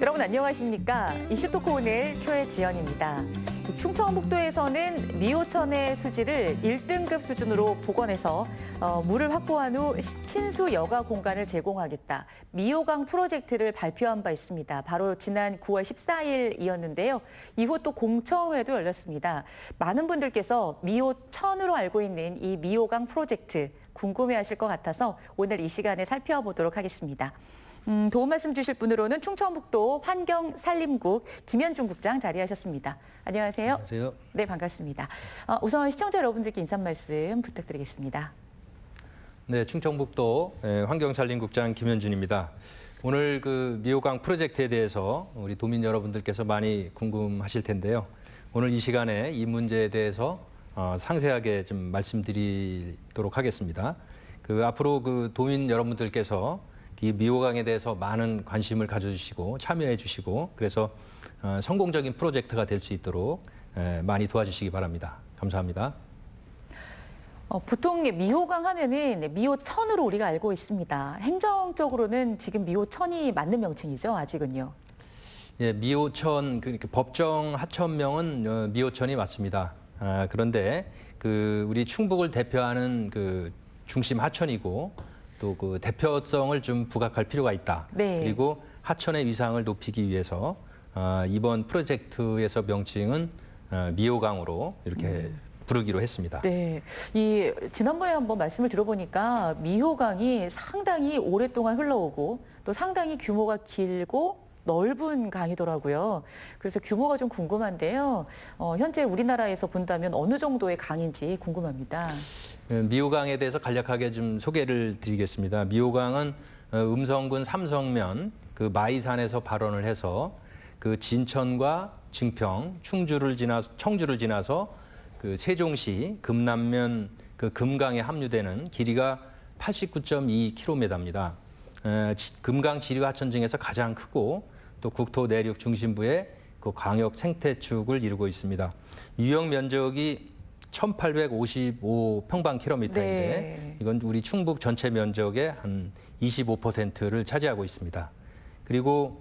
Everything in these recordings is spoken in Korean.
여러분 안녕하십니까? 이슈토크 오늘 최지연입니다. 충청북도에서는 미호천의 수질을 1등급 수준으로 복원해서 물을 확보한 후 친수 여가 공간을 제공하겠다. 미호강 프로젝트를 발표한 바 있습니다. 바로 지난 9월 14일이었는데요. 이후 또 공청회도 열렸습니다. 많은 분들께서 미호천으로 알고 있는 이 미호강 프로젝트 궁금해하실 것 같아서 오늘 이 시간에 살펴보도록 하겠습니다. 도움 말씀 주실 분으로는 충청북도 환경산림국 김현중 국장 자리하셨습니다. 안녕하세요. 안녕하세요. 네, 반갑습니다. 우선 시청자 여러분들께 인사 말씀 부탁드리겠습니다. 네, 충청북도 환경산림국장 김현준입니다. 오늘 그 미호강 프로젝트에 대해서 우리 도민 여러분들께서 많이 궁금하실 텐데요. 오늘 이 시간에 이 문제에 대해서 상세하게 좀 말씀드리도록 하겠습니다. 앞으로 그 도민 여러분들께서 이 미호강에 대해서 많은 관심을 가져주시고 참여해 주시고 그래서 성공적인 프로젝트가 될 수 있도록 많이 도와주시기 바랍니다. 감사합니다. 보통 미호강 하면은 미호천으로 우리가 알고 있습니다. 행정적으로는 지금 미호천이 맞는 명칭이죠, 아직은요? 예, 미호천 그러니까 법정 하천명은 미호천이 맞습니다. 그런데 우리 충북을 대표하는 중심 하천이고 또 그 대표성을 좀 부각할 필요가 있다. 네. 그리고 하천의 위상을 높이기 위해서 이번 프로젝트에서 명칭은 미호강으로 이렇게 부르기로 했습니다. 네, 지난번에 한번 말씀을 들어보니까 미호강이 상당히 오랫동안 흘러오고 또 상당히 규모가 길고 넓은 강이더라고요. 그래서 규모가 좀 궁금한데요. 현재 우리나라에서 본다면 어느 정도의 강인지 궁금합니다. 미호강에 대해서 간략하게 좀 소개를 드리겠습니다. 미호강은 음성군 삼성면 마이산에서 발원을 해서 진천과 증평, 청주를 지나서 세종시 금남면 금강에 합류되는 길이가 89.2km입니다. 금강 지류 하천 중에서 가장 크고 또 국토 내륙 중심부의 광역 생태축을 이루고 있습니다. 유역 면적이 1,855평방킬로미터인데 네. 이건 우리 충북 전체 면적의 한 25%를 차지하고 있습니다. 그리고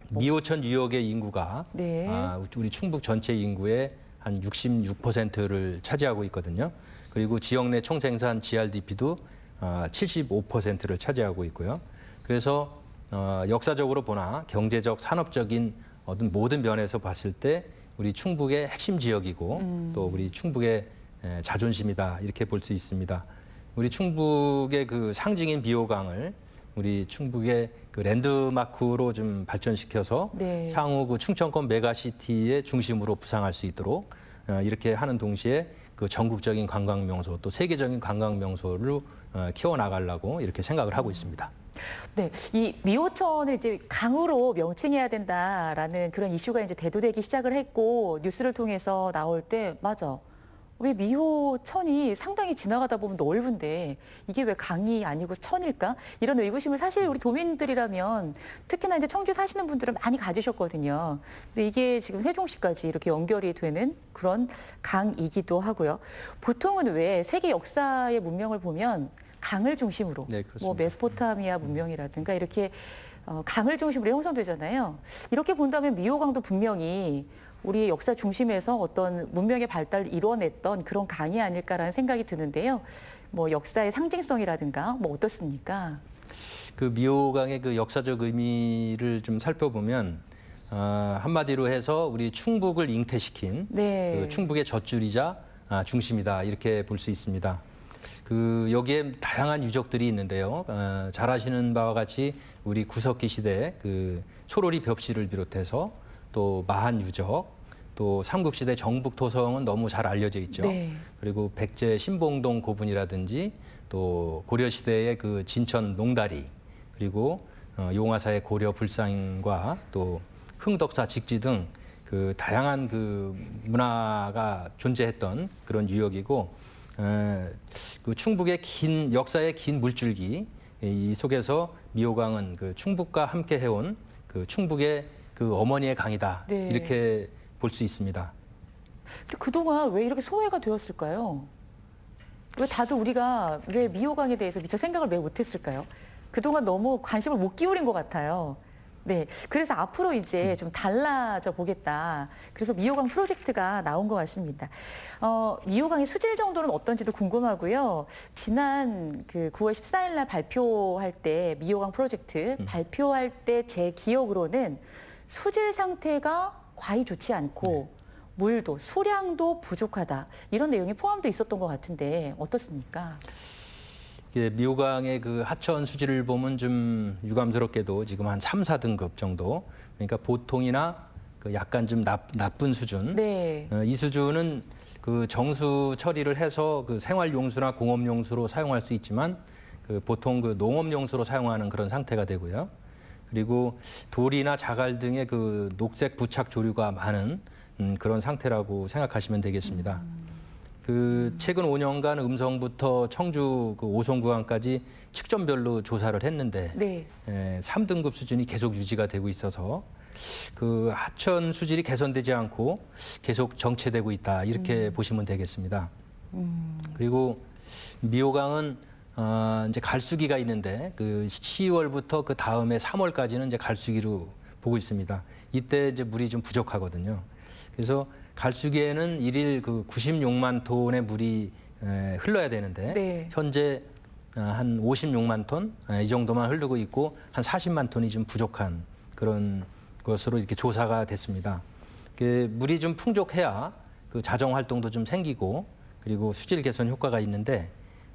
미호천 유역의 인구가 네. 우리 충북 전체 인구의 한 66%를 차지하고 있거든요. 그리고 지역 내 총생산 GRDP도 75%를 차지하고 있고요. 그래서 역사적으로 보나 경제적, 산업적인 모든 면에서 봤을 때 우리 충북의 핵심 지역이고 또 우리 충북의 자존심이다 이렇게 볼 수 있습니다. 우리 충북의 상징인 미호강을 우리 충북의 랜드마크로 좀 발전시켜서 네. 향후 충청권 메가시티의 중심으로 부상할 수 있도록 이렇게 하는 동시에 전국적인 관광 명소 또 세계적인 관광 명소를 키워나가려고 이렇게 생각을 하고 있습니다. 네, 이 미호천을 이제 강으로 명칭해야 된다라는 그런 이슈가 이제 대두되기 시작을 했고 뉴스를 통해서 나올 때 맞아. 왜 미호천이 상당히 지나가다 보면 넓은데 이게 왜 강이 아니고 천일까? 이런 의구심을 사실 우리 도민들이라면 특히나 이제 청주 사시는 분들은 많이 가지셨거든요. 근데 이게 지금 세종시까지 이렇게 연결이 되는 그런 강이기도 하고요. 보통은 왜 세계 역사의 문명을 보면 강을 중심으로 네, 그렇습니다. 뭐 메소포타미아 문명이라든가 이렇게 강을 중심으로 형성되잖아요. 이렇게 본다면 미호강도 분명히 우리의 역사 중심에서 어떤 문명의 발달을 이뤄냈던 그런 강이 아닐까라는 생각이 드는데요. 뭐 역사의 상징성이라든가 뭐 어떻습니까? 미호강의 역사적 의미를 좀 살펴보면 한마디로 해서 우리 충북을 잉태시킨 네. 충북의 젖줄이자 중심이다 이렇게 볼 수 있습니다. 여기에 다양한 유적들이 있는데요. 잘 아시는 바와 같이 우리 구석기 시대 소로리 벽시를 비롯해서 또 마한 유적, 또 삼국시대 정북토성은 너무 잘 알려져 있죠. 네. 그리고 백제 신봉동 고분이라든지 또 고려시대의 진천 농다리, 그리고 용화사의 고려 불상과 또 흥덕사 직지 등 다양한 문화가 존재했던 그런 유역이고 충북의 역사의 긴 물줄기 이 속에서 미호강은 충북과 함께 해온 충북의 어머니의 강이다. 네. 이렇게 볼 수 있습니다. 그동안 왜 이렇게 소외가 되었을까요? 왜 다들 우리가 왜 미호강에 대해서 미처 생각을 왜 못했을까요? 그동안 너무 관심을 못 기울인 것 같아요. 네, 그래서 앞으로 이제 좀 달라져 보겠다. 그래서 미호강 프로젝트가 나온 것 같습니다. 미호강의 수질 정도는 어떤지도 궁금하고요. 지난 그 9월 14일 날 발표할 때 미호강 프로젝트 발표할 때 제 기억으로는 수질 상태가 과히 좋지 않고 물도 수량도 부족하다. 이런 내용이 포함되어 있었던 것 같은데 어떻습니까? 미호강의 그 하천 수질을 보면 좀 유감스럽게도 지금 한 3, 4등급 정도. 그러니까 보통이나 그 약간 좀 나쁜 수준. 네. 이 수준은 그 정수 처리를 해서 그 생활용수나 공업용수로 사용할 수 있지만 그 보통 그 농업용수로 사용하는 그런 상태가 되고요. 그리고 돌이나 자갈 등의 그 녹색 부착 조류가 많은 그런 상태라고 생각하시면 되겠습니다. 그 최근 5년간 음성부터 청주 그 오송 구간까지 측정별로 조사를 했는데 네. 3등급 수준이 계속 유지가 되고 있어서 그 하천 수질이 개선되지 않고 계속 정체되고 있다 이렇게 보시면 되겠습니다. 그리고 미호강은 이제 갈수기가 있는데 그 10월부터 그 다음에 3월까지는 이제 갈수기로 보고 있습니다. 이때 이제 물이 좀 부족하거든요. 그래서 갈수기에는 일일 그 96만 톤의 물이 흘러야 되는데 네. 현재 한 56만 톤 이 정도만 흐르고 있고 한 40만 톤이 좀 부족한 그런 것으로 이렇게 조사가 됐습니다. 물이 좀 풍족해야 그 자정 활동도 좀 생기고 그리고 수질 개선 효과가 있는데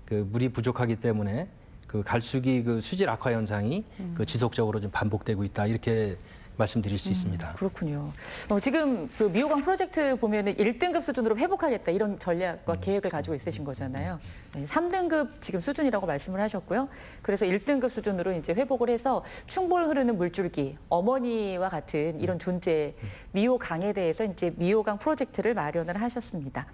그 물이 부족하기 때문에 그 갈수기 그 수질 악화 현상이 그 지속적으로 좀 반복되고 있다 이렇게 말씀드릴 수 있습니다. 그렇군요. 지금 그 미호강 프로젝트 보면은 1등급 수준으로 회복하겠다 이런 전략과 계획을 가지고 있으신 거잖아요. 네, 3등급 지금 수준이라고 말씀을 하셨고요. 그래서 1등급 수준으로 이제 회복을 해서 충볼 흐르는 물줄기, 어머니와 같은 이런 존재 미호강에 대해서 이제 미호강 프로젝트를 마련을 하셨습니다.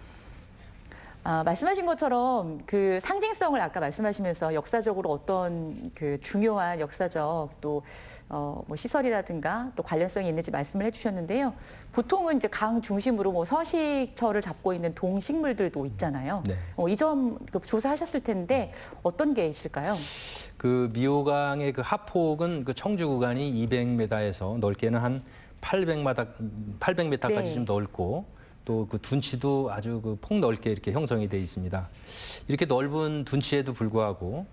말씀하신 것처럼 그 상징성을 아까 말씀하시면서 역사적으로 어떤 그 중요한 역사적 또 뭐 시설이라든가 또 관련성이 있는지 말씀을 해주셨는데요. 보통은 이제 강 중심으로 뭐 서식처를 잡고 있는 동식물들도 있잖아요. 네. 이 점 조사하셨을 텐데 어떤 게 있을까요? 그 미호강의 그 하폭은 그 청주 구간이 200m에서 넓게는 한 800m까지 네. 좀 넓고 또 그 둔치도 아주 그 폭넓게 이렇게 형성이 돼 있습니다. 이렇게 넓은 둔치에도 불구하고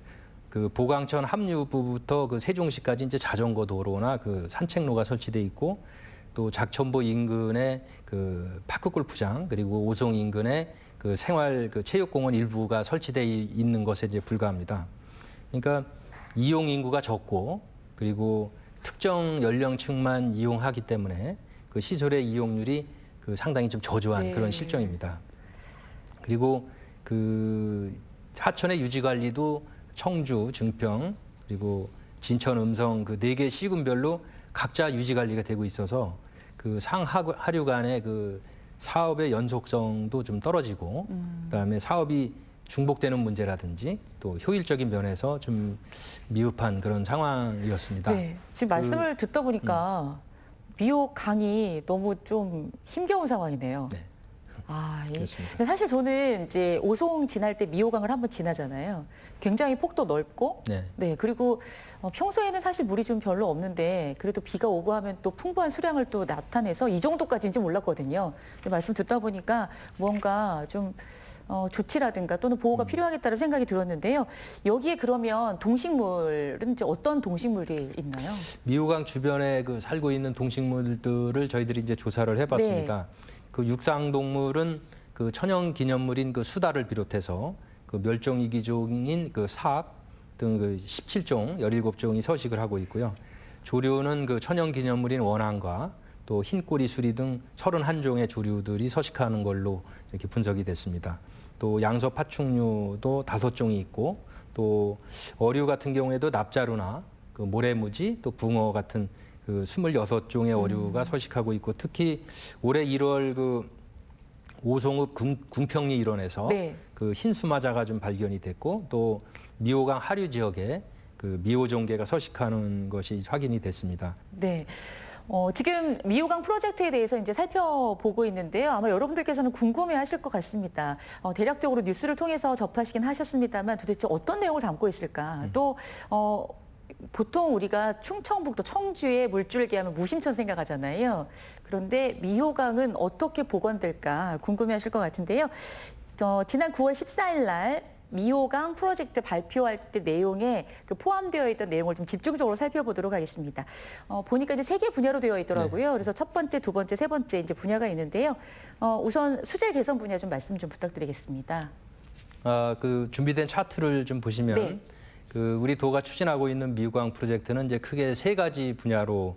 그 보강천 합류부부터 그 세종시까지 이제 자전거 도로나 그 산책로가 설치돼 있고 또 작천보 인근에 그 파크 골프장 그리고 오송 인근에 그 생활 그 체육공원 일부가 설치돼 있는 것에 이제 불과합니다. 그러니까 이용 인구가 적고 그리고 특정 연령층만 이용하기 때문에 그 시설의 이용률이 그 상당히 좀 저조한 네. 그런 실정입니다. 그리고 그 하천의 유지 관리도 청주, 증평 그리고 진천, 음성 그 4개 시군별로 각자 유지 관리가 되고 있어서 그 상하류 간의 그 사업의 연속성도 좀 떨어지고 그다음에 사업이 중복되는 문제라든지 또 효율적인 면에서 좀 미흡한 그런 상황이었습니다. 네, 지금 말씀을 듣다 보니까 미호강이 너무 좀 힘겨운 상황이네요. 네. 예. 그렇습니다. 근데 사실 저는 이제 오송 지날 때 미호강을 한번 지나잖아요. 굉장히 폭도 넓고, 네. 그리고 평소에는 사실 물이 좀 별로 없는데 그래도 비가 오고 하면 또 풍부한 수량을 또 나타내서 이 정도까지인지 몰랐거든요. 근데 말씀 듣다 보니까 뭔가 좀 조치라든가 또는 보호가 필요하겠다는 생각이 들었는데요. 여기에 그러면 동식물은 이제 어떤 동식물이 있나요? 미호강 주변에 그 살고 있는 동식물들을 저희들이 이제 조사를 해봤습니다. 그 육상동물은 그 천연기념물인 그 수달을 비롯해서 그 멸종위기종인 그 사악 등 그 17종, 17종이 서식을 하고 있고요. 조류는 그 천연기념물인 원앙과 또 흰꼬리 수리 등 31종의 조류들이 서식하는 걸로 이렇게 분석이 됐습니다. 또 양서 파충류도 5종이 있고 또 어류 같은 경우에도 납자루나 그 모래무지 또 붕어 같은 그 26종의 어류가 서식하고 있고 특히 올해 1월 그 오송읍 궁평리 일원에서 네. 그 흰수마자가 좀 발견이 됐고 또 미호강 하류 지역에 그 미호종개가 서식하는 것이 확인이 됐습니다. 네. 지금 미호강 프로젝트에 대해서 이제 살펴보고 있는데요. 아마 여러분들께서는 궁금해하실 것 같습니다. 대략적으로 뉴스를 통해서 접하시긴 하셨습니다만 도대체 어떤 내용을 담고 있을까? 또 보통 우리가 충청북도 청주의 물줄기 하면 무심천 생각하잖아요. 그런데 미호강은 어떻게 복원될까 궁금해하실 것 같은데요. 지난 9월 14일 날 미호강 프로젝트 발표할 때 내용에 그 포함되어 있던 내용을 좀 집중적으로 살펴보도록 하겠습니다. 보니까 이제 3개 분야로 되어 있더라고요. 그래서 첫 번째, 두 번째, 세 번째 이제 분야가 있는데요. 우선 수질 개선 분야 좀 말씀 좀 부탁드리겠습니다. 그 준비된 차트를 좀 보시면 네. 그 우리 도가 추진하고 있는 미호강 프로젝트는 이제 크게 3가지 분야로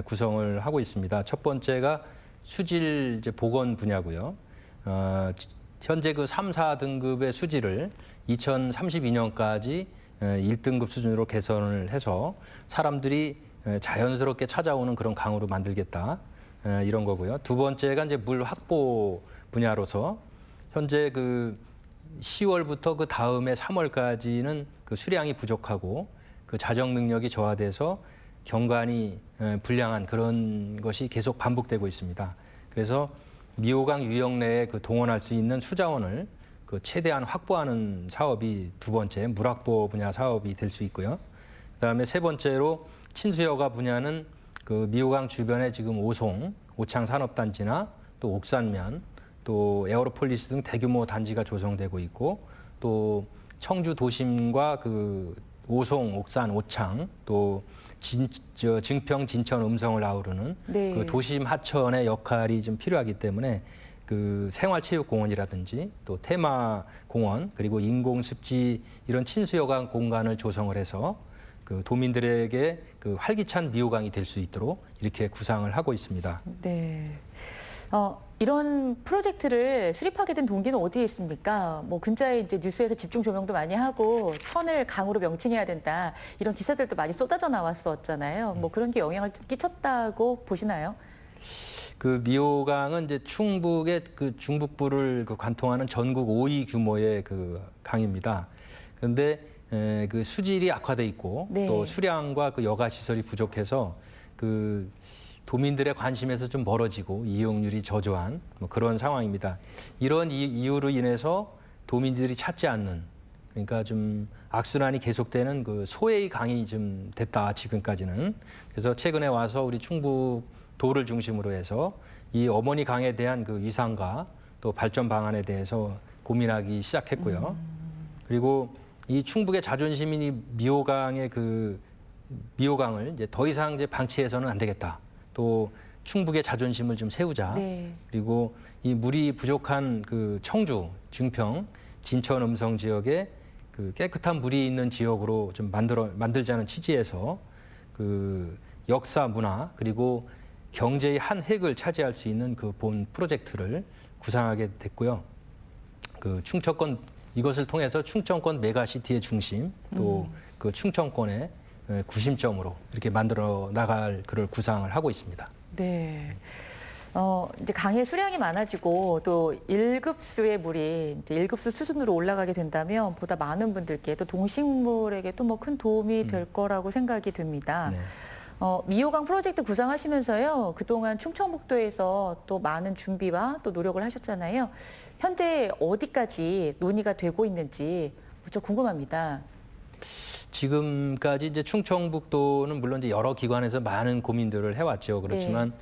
구성을 하고 있습니다. 첫 번째가 수질 이제 복원 분야고요. 현재 그 3, 4등급의 수질을 2032년까지 1등급 수준으로 개선을 해서 사람들이 자연스럽게 찾아오는 그런 강으로 만들겠다. 이런 거고요. 두 번째가 이제 물 확보 분야로서 현재 그 10월부터 그 다음에 3월까지는 그 수량이 부족하고 그 자정 능력이 저하돼서 경관이 불량한 그런 것이 계속 반복되고 있습니다. 그래서 미호강 유역 내에 그 동원할 수 있는 수자원을 그 최대한 확보하는 사업이 두 번째 물 확보 분야 사업이 될 수 있고요. 그다음에 세 번째로 친수여가 분야는 그 미호강 주변에 지금 오송, 오창 산업단지나 또 옥산면, 또 에어로폴리스 등 대규모 단지가 조성되고 있고 또 청주 도심과 그 오송, 옥산, 오창 또 증평, 진천, 음성을 아우르는 네. 그 도심 하천의 역할이 좀 필요하기 때문에 그 생활체육공원이라든지 또 테마공원 그리고 인공습지 이런 친수여강 공간을 조성을 해서 그 도민들에게 그 활기찬 미호강이 될 수 있도록 이렇게 구상을 하고 있습니다. 네. 이런 프로젝트를 수립하게 된 동기는 어디에 있습니까? 뭐 근자에 이제 뉴스에서 집중 조명도 많이 하고 천을 강으로 명칭해야 된다 이런 기사들도 많이 쏟아져 나왔었잖아요. 뭐 그런 게 영향을 좀 끼쳤다고 보시나요? 그 미호강은 이제 충북의 그 중북부를 그 관통하는 전국 5위 규모의 그 강입니다. 그런데 그 수질이 악화돼 있고 네. 또 수량과 그 여가 시설이 부족해서 그 도민들의 관심에서 좀 멀어지고 이용률이 저조한 뭐 그런 상황입니다. 이런 이유로 인해서 도민들이 찾지 않는 그러니까 좀 악순환이 계속되는 그 소외의 강이 좀 됐다 지금까지는. 그래서 최근에 와서 우리 충북도를 중심으로 해서 이 어머니 강에 대한 그 위상과 또 발전 방안에 대해서 고민하기 시작했고요. 그리고 이 충북의 자존심인 이 미호강의 그 미호강을 이제 더 이상 이제 방치해서는 안 되겠다. 또 충북의 자존심을 좀 세우자. 네. 그리고 이 물이 부족한 그 청주, 증평, 진천, 음성 지역에 그 깨끗한 물이 있는 지역으로 좀 만들자는 취지에서 그 역사, 문화 그리고 경제의 한 획을 차지할 수 있는 그 본 프로젝트를 구상하게 됐고요. 그 충청권 이것을 통해서 충청권 메가시티의 중심 또 그 충청권의 구심점으로 이렇게 만들어 나갈 그럴 구상을 하고 있습니다. 네. 이제 강의 수량이 많아지고 또 1급수의 물이 이제 1급수 수준으로 올라가게 된다면 보다 많은 분들께 또 동식물에게 또 뭐 큰 도움이 될 거라고 생각이 됩니다. 네. 미호강 프로젝트 구상하시면서요. 그동안 충청북도에서 또 많은 준비와 또 노력을 하셨잖아요. 현재 어디까지 논의가 되고 있는지 무척 궁금합니다. 지금까지 이제 충청북도는 물론 이제 여러 기관에서 많은 고민들을 해왔죠. 그렇지만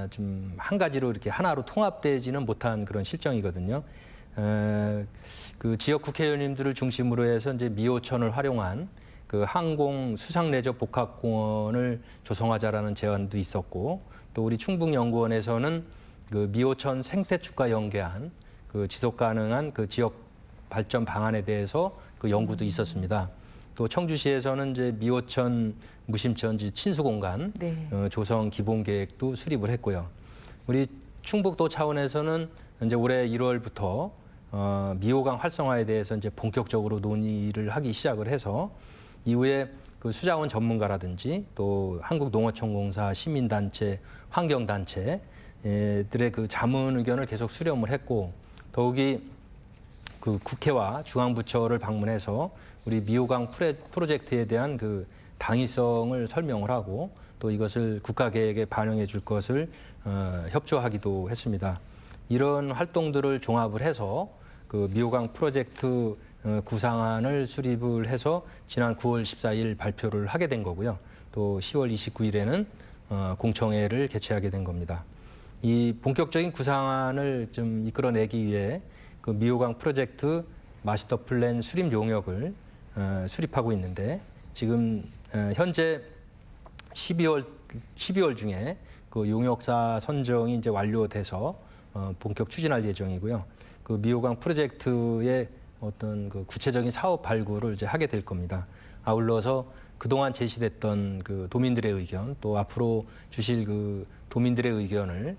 좀 한 가지로 이렇게 하나로 통합되지는 못한 그런 실정이거든요. 그 지역 국회의원님들을 중심으로 해서 이제 미호천을 활용한 그 항공 수상 레저 복합공원을 조성하자라는 제안도 있었고 또 우리 충북연구원에서는 그 미호천 생태축과 연계한 그 지속 가능한 그 지역 발전 방안에 대해서 그 연구도 있었습니다. 또 청주시에서는 이제 미호천 무심천 친수 공간 네. 조성 기본 계획도 수립을 했고요. 우리 충북도 차원에서는 이제 올해 1월부터 미호강 활성화에 대해서 이제 본격적으로 논의를 하기 시작을 해서 이후에 그 수자원 전문가라든지 또 한국농어촌공사 시민단체, 환경단체들의 그 자문 의견을 계속 수렴을 했고 더욱이 그 국회와 중앙부처를 방문해서 우리 미호강 프로젝트에 대한 그 당위성을 설명을 하고 또 이것을 국가계획에 반영해 줄 것을 협조하기도 했습니다. 이런 활동들을 종합을 해서 그 미호강 프로젝트 구상안을 수립을 해서 지난 9월 14일 발표를 하게 된 거고요. 또 10월 29일에는 공청회를 개최하게 된 겁니다. 이 본격적인 구상안을 좀 이끌어내기 위해 그 미호강 프로젝트 마스터 플랜 수립 용역을 수립하고 있는데 지금 현재 12월 중에 그 용역사 선정이 이제 완료돼서 본격 추진할 예정이고요. 그 미호강 프로젝트의 어떤 그 구체적인 사업 발굴을 이제 하게 될 겁니다. 아울러서 그동안 제시됐던 그 도민들의 의견 또 앞으로 주실 그 도민들의 의견을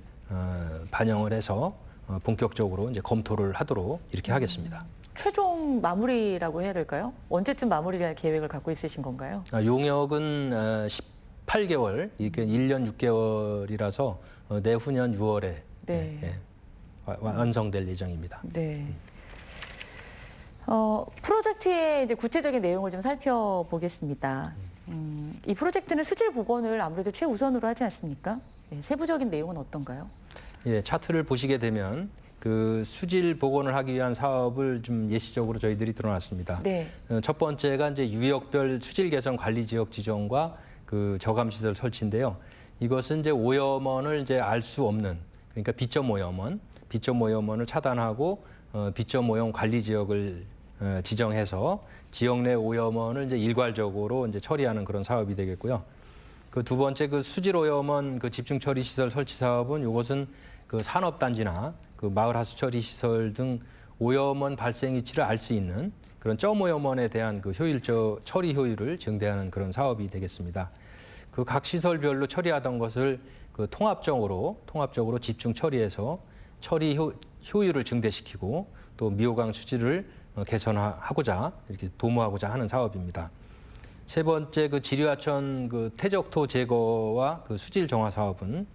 반영을 해서 본격적으로 이제 검토를 하도록 이렇게 하겠습니다. 최종 마무리라고 해야 될까요? 언제쯤 마무리할 계획을 갖고 있으신 건가요? 용역은 18개월, 이게 1년 6개월이라서 내후년 6월에 네. 완성될 예정입니다. 네. 프로젝트의 이제 구체적인 내용을 좀 살펴보겠습니다. 이 프로젝트는 수질 복원을 아무래도 최우선으로 하지 않습니까? 네, 세부적인 내용은 어떤가요? 예, 차트를 보시게 되면 그 수질 복원을 하기 위한 사업을 좀 예시적으로 저희들이 드러났습니다. 네. 첫 번째가 이제 유역별 수질 개선 관리 지역 지정과 그 저감 시설 설치인데요. 이것은 이제 오염원을 이제 알 수 없는, 그러니까 비점 오염원을 차단하고 비점 오염 관리 지역을 지정해서 지역 내 오염원을 이제 일괄적으로 이제 처리하는 그런 사업이 되겠고요. 그 두 번째 그 수질 오염원 그 집중 처리 시설 설치 사업은 이것은 그 산업단지나 그 마을 하수 처리 시설 등 오염원 발생 위치를 알 수 있는 그런 점 오염원에 대한 그 처리 효율을 증대하는 그런 사업이 되겠습니다. 그 각 시설별로 처리하던 것을 그 통합적으로 집중 처리해서 처리 효율을 증대시키고 또 미호강 수질을 개선하고자 이렇게 도모하고자 하는 사업입니다. 세 번째 그 지류하천 그 퇴적토 제거와 그 수질 정화 사업은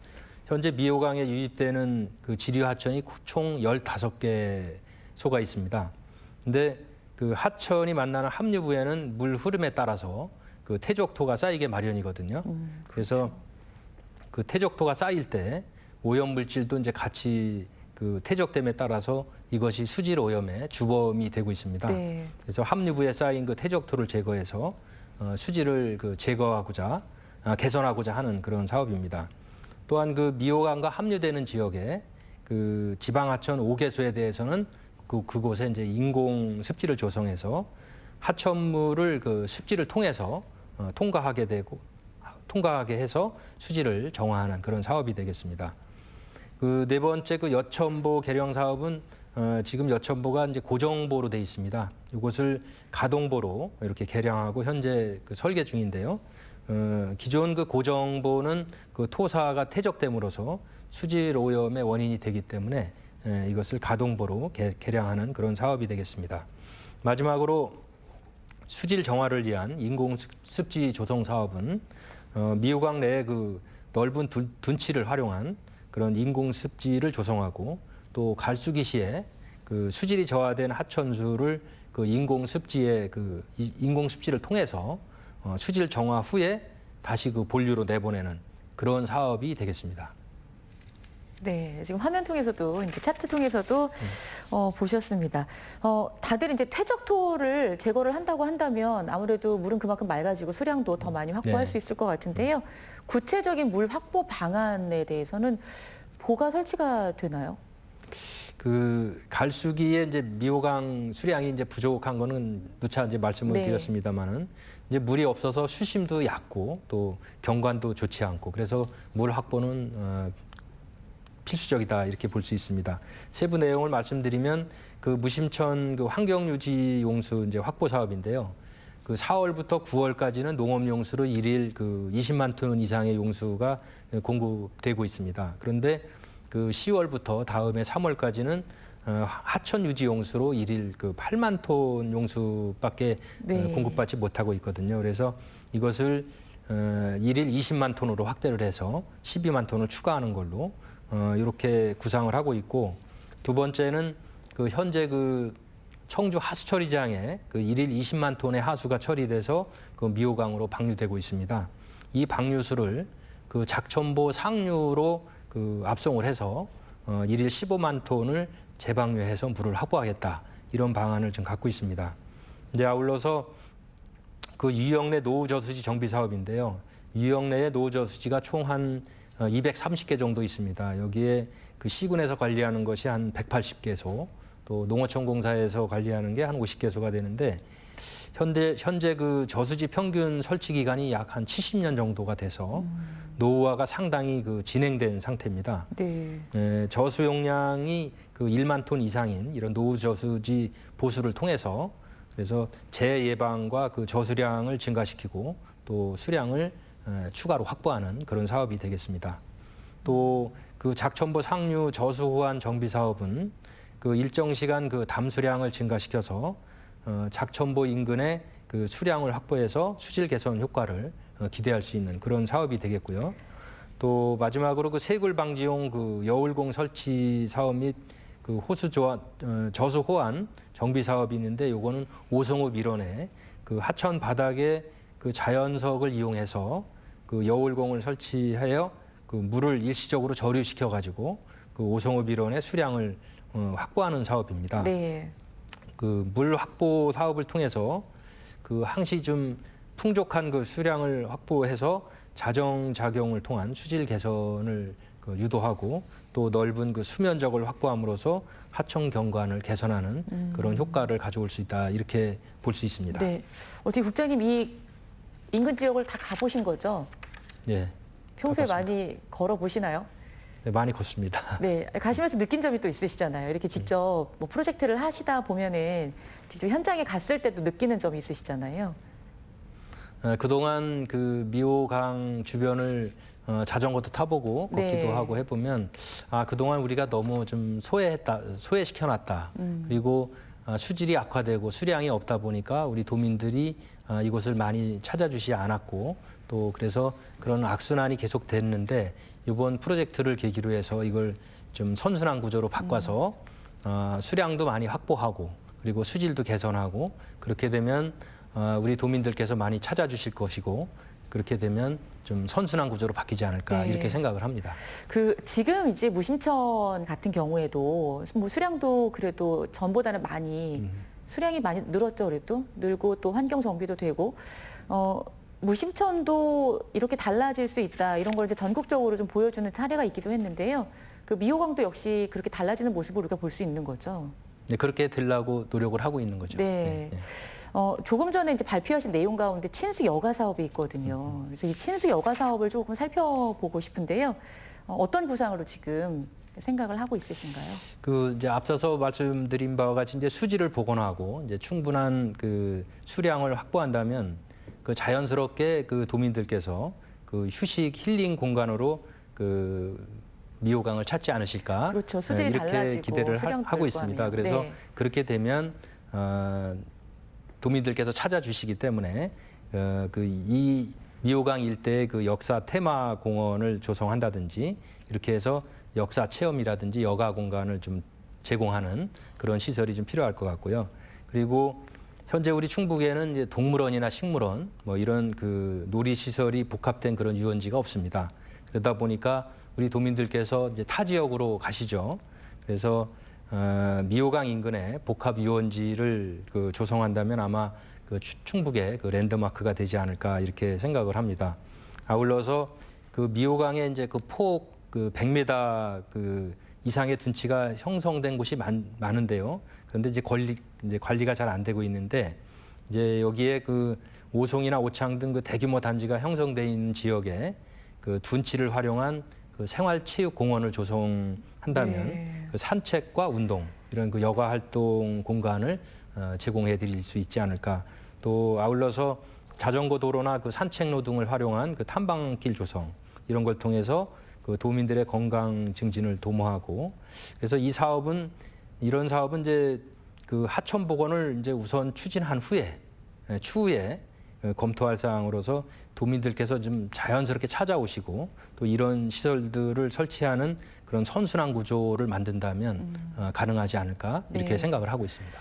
현재 미호강에 유입되는 그 지류하천이 총 15개소가 있습니다. 근데 그 하천이 만나는 합류부에는 물 흐름에 따라서 그 퇴적토가 쌓이게 마련이거든요. 그래서 그 퇴적토가 쌓일 때 오염 물질도 이제 같이 그 퇴적됨에 따라서 이것이 수질 오염의 주범이 되고 있습니다. 네. 그래서 합류부에 쌓인 그 퇴적토를 제거해서 수질을 그 개선하고자 하는 그런 사업입니다. 또한 그 미호강과 합류되는 지역에 그 지방하천 5개소에 대해서는 그곳에 이제 인공 습지를 조성해서 하천물을 그 습지를 통해서 통과하게 해서 수질을 정화하는 그런 사업이 되겠습니다. 그 네 번째 그 여천보 개량 사업은 지금 여천보가 이제 고정보로 돼 있습니다. 이것을 가동보로 이렇게 개량하고 현재 그 설계 중인데요. 기존 그 고정보는 그 토사가 퇴적됨으로써 수질 오염의 원인이 되기 때문에 이것을 가동보로 개량하는 그런 사업이 되겠습니다. 마지막으로 수질 정화를 위한 인공 습지 조성 사업은 미호강 내에 그 넓은 둔치를 활용한 그런 인공 습지를 조성하고 또 갈수기 시에 그 수질이 저하된 하천수를 그 인공 습지를 통해서 수질 정화 후에 다시 그 본류로 내보내는 그런 사업이 되겠습니다. 네, 지금 화면 통해서도 이제 차트 통해서도 보셨습니다. 다들 이제 퇴적토를 제거를 한다고 한다면 아무래도 물은 그만큼 맑아지고 수량도 더 많이 확보할 네. 수 있을 것 같은데요. 구체적인 물 확보 방안에 대해서는 뭐가 설치가 되나요? 그 갈수기에 이제 미호강 수량이 이제 부족한 거는 누차 이제 말씀을 네. 드렸습니다만은 이제 물이 없어서 수심도 얕고 또 경관도 좋지 않고 그래서 물 확보는 필수적이다 이렇게 볼 수 있습니다. 세부 내용을 말씀드리면 그 무심천 그 환경유지 용수 이제 확보 사업인데요. 그 4월부터 9월까지는 농업 용수로 일일 그 20만 톤 이상의 용수가 공급되고 있습니다. 그런데 그 10월부터 다음해 3월까지는 하천 유지 용수로 일일 그 8만 톤 용수밖에 네. 공급받지 못하고 있거든요. 그래서 이것을 일일 20만 톤으로 확대를 해서 12만 톤을 추가하는 걸로 이렇게 구상을 하고 있고 두 번째는 그 현재 그 청주 하수처리장에 그 일일 20만 톤의 하수가 처리돼서 그 미호강으로 방류되고 있습니다. 이 방류수를 그 작천보 상류로 그 압송을 해서 일일 15만 톤을 재방류해서 물을 확보하겠다 이런 방안을 지금 갖고 있습니다. 이제 아울러서 그 유영내 노후저수지 정비 사업인데요. 유영내의 노후저수지가 총 한 230개 정도 있습니다. 여기에 그 시군에서 관리하는 것이 한 180개소, 또 농어촌공사에서 관리하는 게 한 50개소가 되는데 현재 그 저수지 평균 설치 기간이 약 한 70년 정도가 돼서 노후화가 상당히 그 진행된 상태입니다. 네. 저수 용량이 그 1만 톤 이상인 이런 노후 저수지 보수를 통해서 그래서 재예방과 그 저수량을 증가시키고 또 수량을 추가로 확보하는 그런 사업이 되겠습니다. 또 그 작천보 상류 저수 호환 정비 사업은 그 일정 시간 그 담수량을 증가시켜서 작천보 인근의 그 수량을 확보해서 수질 개선 효과를 기대할 수 있는 그런 사업이 되겠고요. 또 마지막으로 그 세굴 방지용 그 여울공 설치 사업 및 그 호수 저수 호환 정비 사업이 있는데 요거는 오송읍 일원에 그 하천 바닥에 그 자연석을 이용해서 그 여울공을 설치하여 그 물을 일시적으로 저류시켜 가지고 그 오송읍 일원의 수량을 확보하는 사업입니다. 네. 그 물 확보 사업을 통해서 그 항시 좀 풍족한 그 수량을 확보해서 자정작용을 통한 수질 개선을 그 유도하고 또 넓은 그 수면적을 확보함으로써 하천 경관을 개선하는 그런 효과를 가져올 수 있다 이렇게 볼 수 있습니다. 네. 어떻게 국장님 이 인근 지역을 다 가보신 거죠? 예, 평소에 가봤습니다. 많이 걸어 보시나요? 네, 많이 컸습니다. 네, 가시면서 느낀 점이 또 있으시잖아요. 이렇게 직접 뭐 프로젝트를 하시다 보면은 직접 현장에 갔을 때도 느끼는 점이 있으시잖아요. 그동안 그 미호강 주변을 자전거도 타보고 걷기도 네. 하고 해보면 아 그동안 우리가 너무 좀 소외시켜놨다. 그리고 수질이 악화되고 수량이 없다 보니까 우리 도민들이 이곳을 많이 찾아주지 않았고 또 그래서 그런 악순환이 계속됐는데 이번 프로젝트를 계기로 해서 이걸 좀 선순환 구조로 바꿔서 수량도 많이 확보하고 그리고 수질도 개선하고 그렇게 되면 우리 도민들께서 많이 찾아주실 것이고 그렇게 되면 좀 선순환 구조로 바뀌지 않을까 네. 이렇게 생각을 합니다. 그 지금 이제 무심천 같은 경우에도 뭐 수량도 그래도 전보다는 많이 수량이 많이 늘었죠. 그래도 늘고 또 환경 정비도 되고 무심천도 이렇게 달라질 수 있다 이런 걸 이제 전국적으로 좀 보여주는 사례가 있기도 했는데요. 그 미호강도 역시 그렇게 달라지는 모습을 우리가 볼 수 있는 거죠. 네, 그렇게 되려고 노력을 하고 있는 거죠. 네. 네. 조금 전에 이제 발표하신 내용 가운데 친수 여가 사업이 있거든요. 그래서 이 친수 여가 사업을 조금 살펴보고 싶은데요. 어떤 구상으로 지금 생각을 하고 있으신가요? 그 이제 앞서서 말씀드린 바와 같이 이제 수질을 복원하고 이제 충분한 그 수량을 확보한다면 그 자연스럽게 그 도민들께서 그 휴식 힐링 공간으로 그 미호강을 찾지 않으실까? 그렇죠. 수질이 이렇게 달라지고 기대를 수량도 하고 늘고 있습니다. 하면. 그래서 네. 그렇게 되면 도민들께서 찾아주시기 때문에 그 이 미호강 일대의 그 역사 테마 공원을 조성한다든지 이렇게 해서 역사 체험이라든지 여가 공간을 좀 제공하는 그런 시설이 좀 필요할 것 같고요. 그리고 현재 우리 충북에는 이제 동물원이나 식물원 뭐 이런 그 놀이 시설이 복합된 그런 유원지가 없습니다. 그러다 보니까 우리 도민들께서 이제 타 지역으로 가시죠. 그래서 미호강 인근에 복합 유원지를 그 조성한다면 아마 그 충북의 그 랜드마크가 되지 않을까 이렇게 생각을 합니다. 아울러서 그 미호강에 이제 그 폭 그 100m 그 이상의 둔치가 형성된 곳이 많은데요. 그런데 이제 관리가 잘 안 되고 있는데 이제 여기에 그 오송이나 오창 등 그 대규모 단지가 형성돼 있는 지역에 그 둔치를 활용한 그 생활체육공원을 조성한다면 네. 그 산책과 운동 이런 그 여가 활동 공간을 제공해 드릴 수 있지 않을까. 또 아울러서 자전거 도로나 그 산책로 등을 활용한 그 탐방길 조성 이런 걸 통해서 그 도민들의 건강 증진을 도모하고 그래서 이런 사업은 이제 그 하천 복원을 이제 우선 추진한 후에 추후에 검토할 사항으로서 도민들께서 좀 자연스럽게 찾아오시고 또 이런 시설들을 설치하는 그런 선순환 구조를 만든다면 가능하지 않을까 이렇게 네. 생각을 하고 있습니다.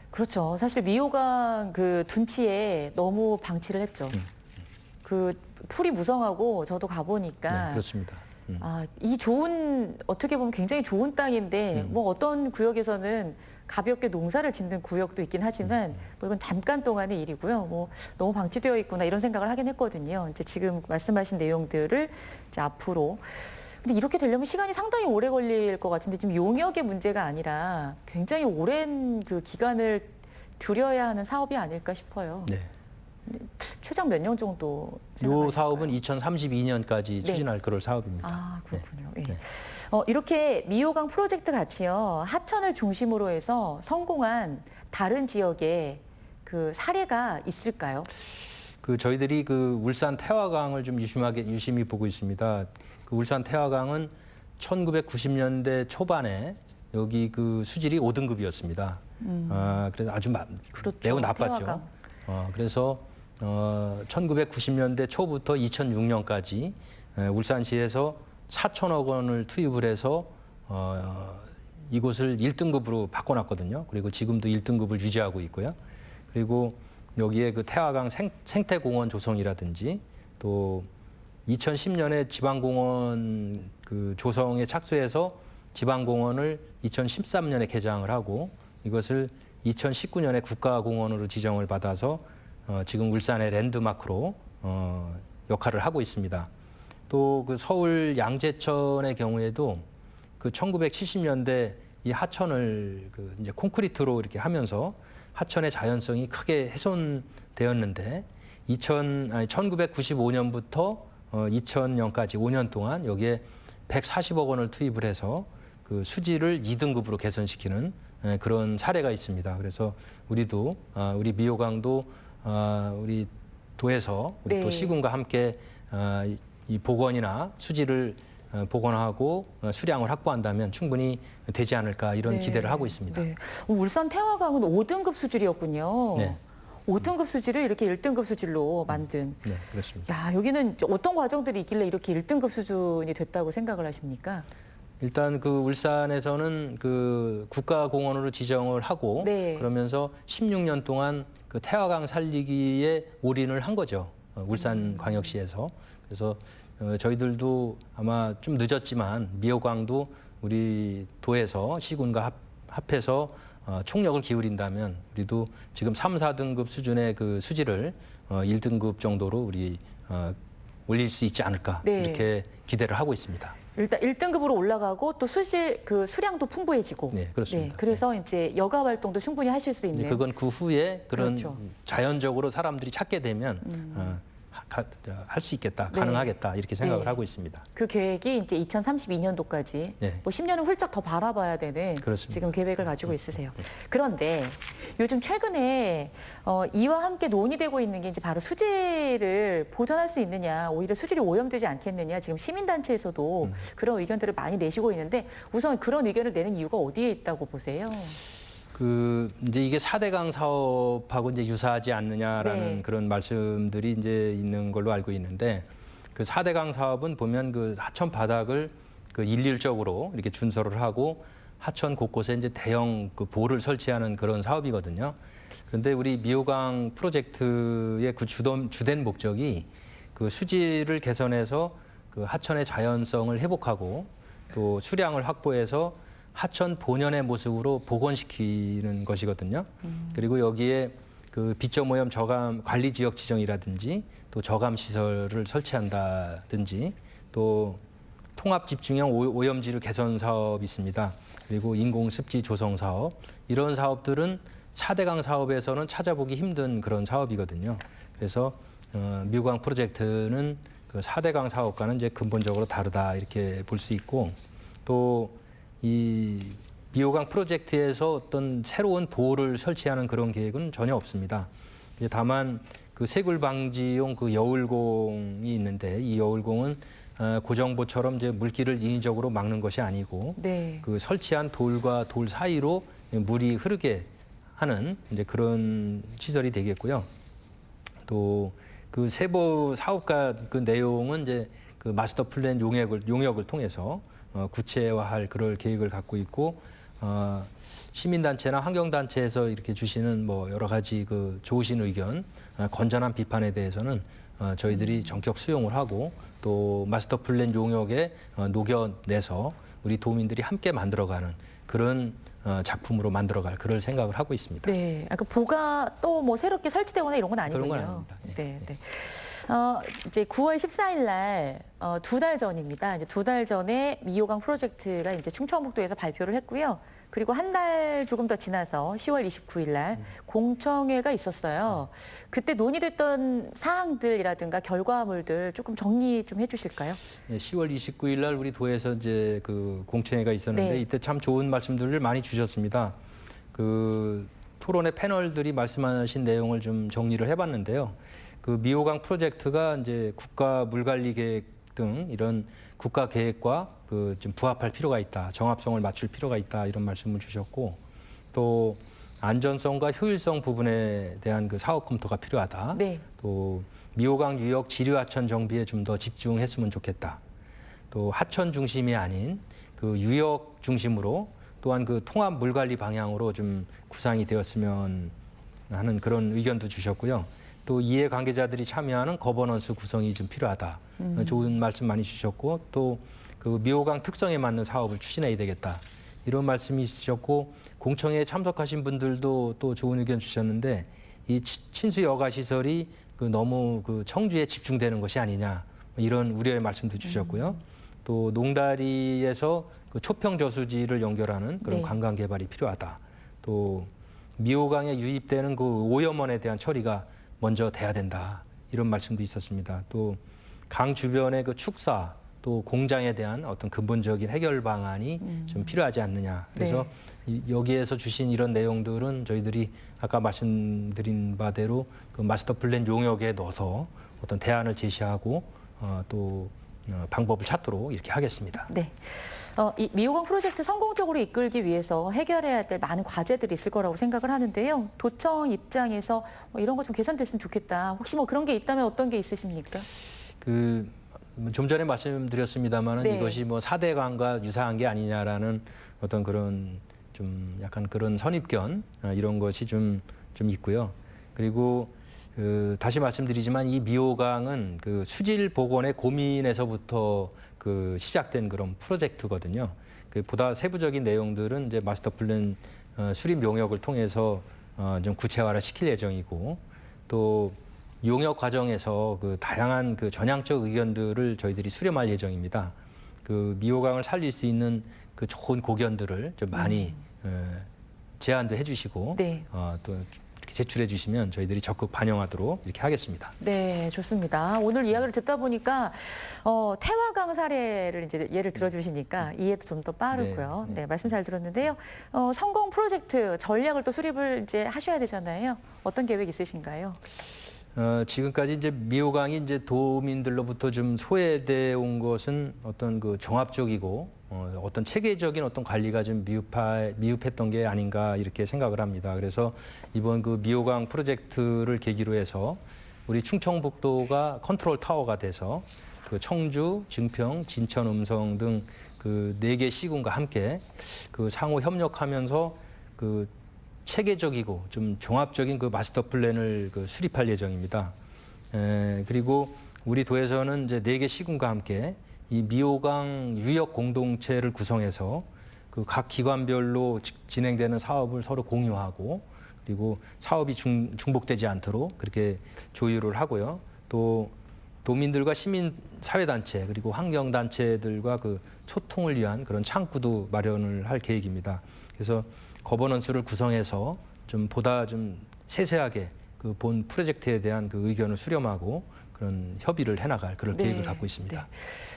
그렇죠. 사실 미호강 그 둔치에 너무 방치를 했죠. 그 풀이 무성하고 저도 가보니까 네, 그렇습니다. 이 좋은 어떻게 보면 굉장히 좋은 땅인데 뭐 어떤 구역에서는 가볍게 농사를 짓는 구역도 있긴 하지만 뭐 이건 잠깐 동안의 일이고요. 뭐 너무 방치되어 있구나 이런 생각을 하긴 했거든요. 이제 지금 말씀하신 내용들을 이제 앞으로 근데 이렇게 되려면 시간이 상당히 오래 걸릴 것 같은데 지금 용역의 문제가 아니라 굉장히 오랜 그 기간을 들여야 하는 사업이 아닐까 싶어요. 네. 최장 몇 년 정도 이 생각하실까요? 사업은 2032년까지 추진할 그럴 사업입니다. 아, 그렇군요. 예. 네. 이렇게 미호강 프로젝트 같이요. 하천을 중심으로 해서 성공한 다른 지역에 그 사례가 있을까요? 저희들이 울산 태화강을 좀 유심히 보고 있습니다. 울산 태화강은 1990년대 초반에 여기 수질이 5등급이었습니다. 그래서 아주 그렇죠. 매우 나빴죠. 태화강. 그래서 1990년대 초부터 2006년까지 울산시에서 4천억 원을 투입을 해서 이곳을 1등급으로 바꿔놨거든요. 그리고 지금도 1등급을 유지하고 있고요. 그리고 여기에 태화강 생태공원 조성이라든지 또 2010년에 지방공원 조성에 착수해서 지방공원을 2013년에 개장을 하고 이것을 2019년에 국가공원으로 지정을 받아서 지금 울산의 랜드마크로 역할을 하고 있습니다. 또 서울 양재천의 경우에도 1970년대 이 하천을 이제 콘크리트로 이렇게 하면서 하천의 자연성이 크게 훼손되었는데 1995년부터 2000년까지 5년 동안 여기에 140억 원을 투입을 해서 수질을 2등급으로 개선시키는 그런 사례가 있습니다. 그래서 우리도 우리 미호강도 우리 도에서 우리 네. 또 시군과 함께 이 복원이나 수질을 복원하고 수량을 확보한다면 충분히 되지 않을까 이런 네. 기대를 하고 있습니다. 네. 울산 태화강은 5등급 수질이었군요. 네. 5등급 수질을 이렇게 1등급 수질로 만든. 네, 그렇습니다. 야, 여기는 어떤 과정들이 있길래 이렇게 1등급 수준이 됐다고 생각을 하십니까? 일단 울산에서는 국가공원으로 지정을 하고 네. 그러면서 16년 동안 태화강 살리기에 올인을 한 거죠. 울산광역시에서. 그래서 저희들도 아마 좀 늦었지만 미호강도 우리 도에서 시군과 합해서 총력을 기울인다면 우리도 지금 3, 4등급 수준의 수질을 1등급 정도로 우리 올릴 수 있지 않을까 네. 이렇게 기대를 하고 있습니다. 일단 1등급으로 올라가고 또 수량도 풍부해지고. 네, 그렇습니다. 그래서 이제 여가 활동도 충분히 하실 수 있는. 그건 그 후에 그런 그렇죠. 자연적으로 사람들이 찾게 되면 할 수 있겠다, 네. 가능하겠다 이렇게 생각을 네. 하고 있습니다. 그 계획이 이제 2032년도까지 네. 뭐 10년은 훌쩍 더 바라봐야 되는 그렇습니다. 지금 계획을 가지고 있으세요. 그런데 요즘 최근에 이와 함께 논의되고 있는 게 이제 바로 수질을 보전할 수 있느냐, 오히려 수질이 오염되지 않겠느냐, 지금 시민단체에서도 그런 의견들을 많이 내시고 있는데 우선 그런 의견을 내는 이유가 어디에 있다고 보세요? 이제 이게 4대강 사업하고 이제 유사하지 않느냐라는 네. 그런 말씀들이 이제 있는 걸로 알고 있는데 4대강 사업은 보면 하천 바닥을 일률적으로 이렇게 준설을 하고 하천 곳곳에 이제 대형 보를 설치하는 그런 사업이거든요. 그런데 우리 미호강 프로젝트의 주된 목적이 수질을 개선해서 하천의 자연성을 회복하고 또 수량을 확보해서 하천 본연의 모습으로 복원시키는 것이거든요. 그리고 여기에 비점 오염 저감 관리 지역 지정이라든지 또 저감 시설을 설치한다든지 또 통합 집중형 오염지류 개선 사업이 있습니다. 그리고 인공 습지 조성 사업 이런 사업들은 4대강 사업에서는 찾아보기 힘든 그런 사업이거든요. 그래서 미호강 프로젝트는 4대강 사업과는 이제 근본적으로 다르다 이렇게 볼 수 있고 또 이 미호강 프로젝트에서 어떤 새로운 보호를 설치하는 그런 계획은 전혀 없습니다. 다만 세굴 방지용 여울공이 있는데 이 여울공은 고정보처럼 이제 물길을 인위적으로 막는 것이 아니고 네. 설치한 돌과 돌 사이로 물이 흐르게 하는 이제 그런 시설이 되겠고요. 또 세부 사업과 내용은 이제 마스터 플랜 용역을 통해서 구체화할 그럴 계획을 갖고 있고 시민단체나 환경단체에서 이렇게 주시는 여러 가지 좋으신 의견, 건전한 비판에 대해서는 저희들이 전격 수용을 하고 또 마스터 플랜 용역에 녹여내서 우리 도민들이 함께 만들어가는 그런 작품으로 만들어갈 그럴 생각을 하고 있습니다. 네, 그 보가 또 뭐 새롭게 설치되거나 이런 건 아니군요. 그런 건 아닙니다. 예. 네, 네. 이제 9월 14일 날 2달 전입니다. 이제 2달 전에 미호강 프로젝트가 이제 충청북도에서 발표를 했고요. 그리고 한 달 조금 더 지나서 10월 29일 날 공청회가 있었어요. 그때 논의됐던 사항들이라든가 결과물들 조금 정리 좀 해주실까요? 예, 10월 29일 날 우리 도에서 이제 그 공청회가 있었는데 네. 이때 참 좋은 말씀들을 많이 주셨습니다. 그 토론의 패널들이 말씀하신 내용을 좀 정리를 해봤는데요. 그 미호강 프로젝트가 이제 국가 물관리 계획 등 이런 국가 계획과 그 좀 부합할 필요가 있다, 정합성을 맞출 필요가 있다 이런 말씀을 주셨고 또 안전성과 효율성 부분에 대한 그 사업 검토가 필요하다. 네. 또 미호강 유역 지류하천 정비에 좀 더 집중했으면 좋겠다. 또 하천 중심이 아닌 그 유역 중심으로 또한 그 통합 물관리 방향으로 좀 구상이 되었으면 하는 그런 의견도 주셨고요. 또 이해 관계자들이 참여하는 거버넌스 구성이 좀 필요하다. 좋은 말씀 많이 주셨고 또 그 미호강 특성에 맞는 사업을 추진해야 되겠다. 이런 말씀이 있으셨고 공청회에 참석하신 분들도 또 좋은 의견 주셨는데 이 친수 여가 시설이 그 너무 그 청주에 집중되는 것이 아니냐 이런 우려의 말씀도 주셨고요. 또 농다리에서 그 초평 저수지를 연결하는 그런 네. 관광 개발이 필요하다. 또 미호강에 유입되는 그 오염원에 대한 처리가 먼저 돼야 된다. 이런 말씀도 있었습니다. 또 강 주변의 그 축사 또 공장에 대한 어떤 근본적인 해결 방안이 좀 필요하지 않느냐. 그래서 여기에서 주신 이런 내용들은 저희들이 아까 말씀드린 바대로 그 마스터 플랜 용역에 넣어서 어떤 대안을 제시하고 또 방법을 찾도록 이렇게 하겠습니다. 네. 이 미호강 프로젝트 성공적으로 이끌기 위해서 해결해야 될 많은 과제들이 있을 거라고 생각을 하는데요. 도청 입장에서 이런 거 좀 개선됐으면 좋겠다. 혹시 뭐 그런 게 있다면 어떤 게 있으십니까? 그 좀 전에 말씀드렸습니다만은 네. 이것이 뭐 4대강과 유사한 게 아니냐라는 어떤 그런 좀 약간 그런 선입견 이런 것이 좀 있고요. 그리고 다시 말씀드리지만 이 미호강은 그 수질 복원의 고민에서부터 그 시작된 그런 프로젝트거든요. 그 보다 세부적인 내용들은 이제 마스터 플랜 수립 용역을 통해서 좀 구체화를 시킬 예정이고 또 용역 과정에서 그 다양한 그 전향적 의견들을 저희들이 수렴할 예정입니다. 그 미호강을 살릴 수 있는 그 좋은 고견들을 좀 많이 제안도 해주시고 네. 또 이렇게 제출해 주시면 저희들이 적극 반영하도록 이렇게 하겠습니다. 네, 좋습니다. 오늘 이야기를 듣다 보니까 태화강 사례를 이제 예를 들어주시니까 이해도 좀 더 빠르고요. 네, 말씀 잘 들었는데요. 성공 프로젝트 전략을 또 수립을 이제 하셔야 되잖아요. 어떤 계획 있으신가요? 지금까지 이제 미호강이 이제 도민들로부터 좀 소외돼 온 것은 어떤 그 종합적이고 어떤 체계적인 어떤 관리가 좀 미흡했던 게 아닌가 이렇게 생각을 합니다. 그래서 이번 그 미호강 프로젝트를 계기로 해서 우리 충청북도가 컨트롤 타워가 돼서 그 청주, 증평, 진천, 음성 등 그 4개 시군과 함께 그 상호 협력하면서 그 체계적이고 좀 종합적인 그 마스터 플랜을 그 수립할 예정입니다. 그리고 우리 도에서는 이제 4개 시군과 함께 이 미호강 유역 공동체를 구성해서 그 각 기관별로 진행되는 사업을 서로 공유하고 그리고 사업이 중복되지 않도록 그렇게 조율을 하고요. 또 도민들과 시민 사회단체 그리고 환경단체들과 그 소통을 위한 그런 창구도 마련을 할 계획입니다. 그래서 거버넌스를 구성해서 좀 보다 좀 세세하게 그 본 프로젝트에 대한 그 의견을 수렴하고 그런 협의를 해나갈 그런 계획을 갖고 있습니다. 네.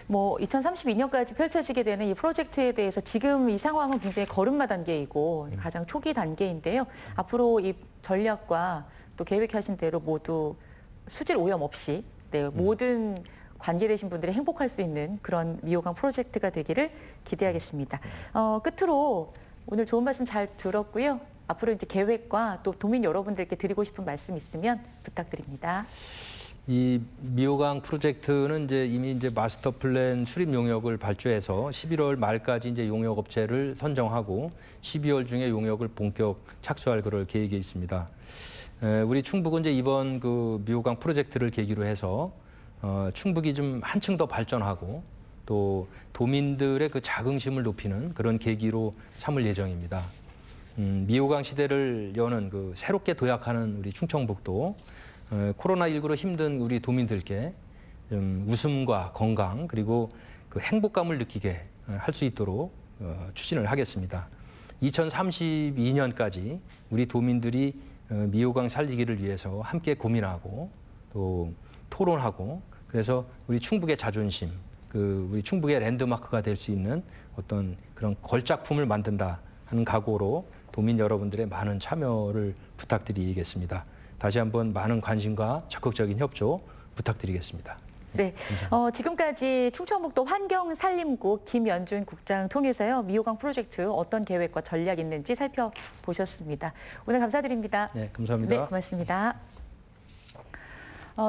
뭐 2032년까지 펼쳐지게 되는 이 프로젝트에 대해서 지금 이 상황은 굉장히 걸음마 단계이고 가장 초기 단계인데요. 앞으로 이 전략과 또 계획하신 대로 모두 수질 오염 없이 모든 관계되신 분들이 행복할 수 있는 그런 미호강 프로젝트가 되기를 기대하겠습니다. 끝으로 오늘 좋은 말씀 잘 들었고요. 앞으로 이제 계획과 또 도민 여러분들께 드리고 싶은 말씀 있으면 부탁드립니다. 이 미호강 프로젝트는 이제 이미 이제 마스터 플랜 수립 용역을 발주해서 11월 말까지 이제 용역 업체를 선정하고 12월 중에 용역을 본격 착수할 그럴 계획이 있습니다. 우리 충북은 이제 이번 그 미호강 프로젝트를 계기로 해서 충북이 좀 한층 더 발전하고 또 도민들의 그 자긍심을 높이는 그런 계기로 삼을 예정입니다. 미호강 시대를 여는 그 새롭게 도약하는 우리 충청북도, 코로나19로 힘든 우리 도민들께 좀 웃음과 건강 그리고 그 행복감을 느끼게 할 수 있도록 추진을 하겠습니다. 2032년까지 우리 도민들이 미호강 살리기를 위해서 함께 고민하고 또 토론하고, 그래서 우리 충북의 자존심, 우리 충북의 랜드마크가 될 수 있는 어떤 그런 걸작품을 만든다 하는 각오로 도민 여러분들의 많은 참여를 부탁드리겠습니다. 다시 한번 많은 관심과 적극적인 협조 부탁드리겠습니다. 네, 지금까지 충청북도 환경산림국 김연준 국장 통해서요, 미호강 프로젝트 어떤 계획과 전략이 있는지 살펴보셨습니다. 오늘 감사드립니다. 네, 감사합니다. 네, 고맙습니다.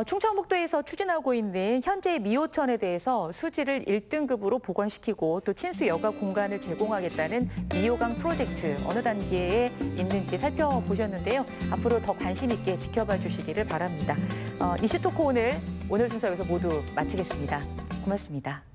충청북도에서 추진하고 있는 현재 미호천에 대해서 수질을 1등급으로 보건시키고 또 친수 여가 공간을 제공하겠다는 미호강 프로젝트 어느 단계에 있는지 살펴보셨는데요. 앞으로 더 관심 있게 지켜봐 주시기를 바랍니다. 이슈토크 오늘 순서 여기서 모두 마치겠습니다. 고맙습니다.